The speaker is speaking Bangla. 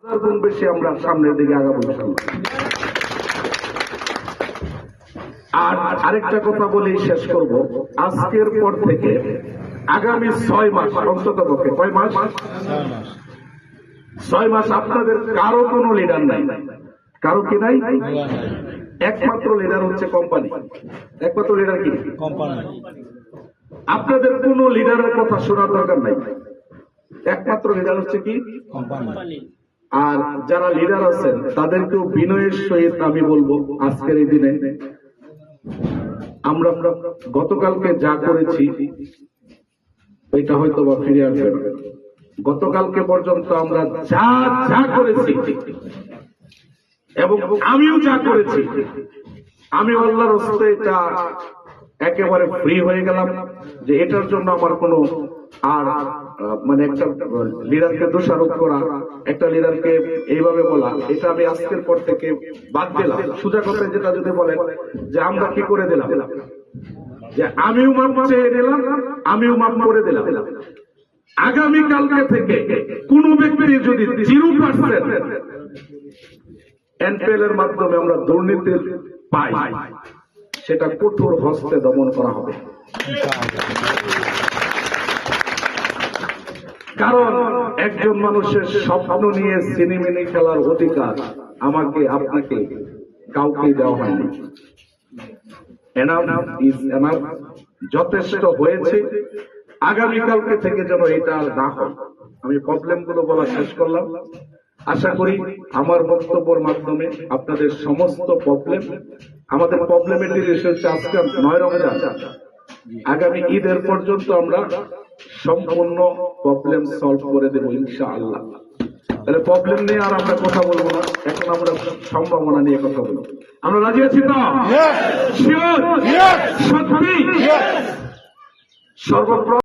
গুণ বেশি আমরা সামনের দিকে আগাবো। আর আরেকটা কথা বলেই শেষ করব, আজকের পর থেকে আগামী 6 মাস অন্তত পক্ষে, কয় মাস? 6 মাস আপনাদের কারো কোনো লিডার নাই। কারো কি নাই? একমাত্র লিডার হচ্ছে কোম্পানি। একমাত্র লিডার কি? কোম্পানি। আপনাদের কোন লিডারের কথা শোনার দরকার নাই। একমাত্র লিডার হচ্ছে কি? কোম্পানি। আর যারা লিডার আছেন তাদেরকেও বিনয়ের সহিত আমি বলবো, আজকের এই দিনে আমরা গতকালকে যা করেছি এটা হয়তো বা ফিরে আসবে না। গতকালকে পর্যন্ত আমরা যা যা করেছি এবং আমিও যা করেছি, আমি আল্লাহর হস্তে এটা একেবারে ফ্রি হয়ে গেলাম যে এটার জন্য আমার কোনো আর মানে একটা লিডারকে দোষারোপ করা, একটা লিডারকে এইভাবে বলা, এটা আমি আজকের পর থেকে বাদ দিলাম। সোজা কথা যেটা যদি বলেন যে আমরা কি করে দিলাম, যে আমিও মাপ চেয়ে দিলাম, আমিও মাপ করে দিলাম। আগামী কালকে থেকে কোন ব্যক্তি যদি 0% এনপিএল এর মাধ্যমে আমরা দুর্নীতি পাই, সেটা কঠোর হস্তে দমন করা হবে। কারণ একজন মানুষের স্বপ্ন নিয়ে সিনেমিনি খেলার অধিকার আমাকে আপনাকে কাউকে দেওয়া হয়নি। এনাফ ইজ এনাফ, যথেষ্ট হয়েছে। আগামীকালকে থেকে যেন এটা না হয়। আমি প্রবলেম গুলো বলা শেষ করলাম। আশা করি আমার বক্তব্যের মাধ্যমে আপনাদের সমস্ত প্রবলেম, আমাদের প্রবলেমের ডিরেকশন হচ্ছে আজকে 9 রমজান, আগামী ঈদের পর্যন্ত আমরা সম্পূর্ণ প্রবলেম সলভ করে দেব ইনশাআল্লাহ। তাহলে প্রবলেম নিয়ে আর আমরা কথা বলবো না, এখন আমরা সম্ভাবনা নিয়ে কথা বলবো। আমরা রাজি আছি তো? শিওর? সত্যি? সর্বপ্রথম